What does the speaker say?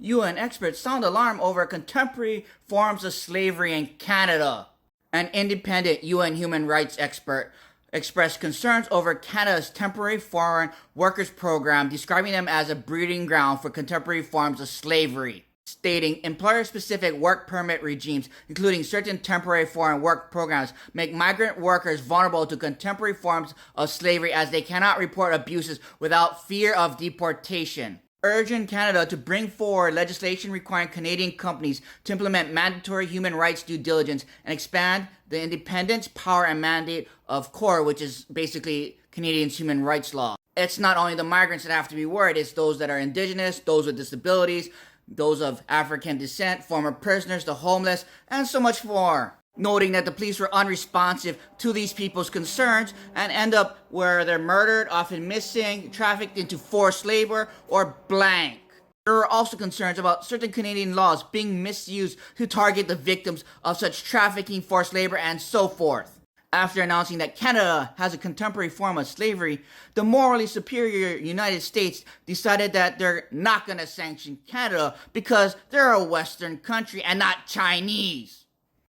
UN experts sound alarm over contemporary forms of slavery in Canada. An independent UN human rights expert expressed concerns over Canada's temporary foreign workers program, describing them as a breeding ground for contemporary forms of slavery, stating employer-specific work permit regimes, including certain temporary foreign work programs, make migrant workers vulnerable to contemporary forms of slavery as they cannot report abuses without fear of deportation, urging Canada to bring forward legislation requiring Canadian companies to implement mandatory human rights due diligence and expand the independence, power, and mandate of CORE, which is basically Canadians' human rights law. It's not only the migrants that have to be worried, it's those that are Indigenous, those with disabilities, those of African descent, former prisoners, the homeless, and so much more. Noting that the police were unresponsive to these people's concerns and end up where they're murdered, often missing, trafficked into forced labor, or blank. There are also concerns about certain Canadian laws being misused to target the victims of such trafficking, forced labor, and so forth. After announcing that Canada has a contemporary form of slavery, the morally superior United States decided that they're not going to sanction Canada because they're a Western country and not Chinese.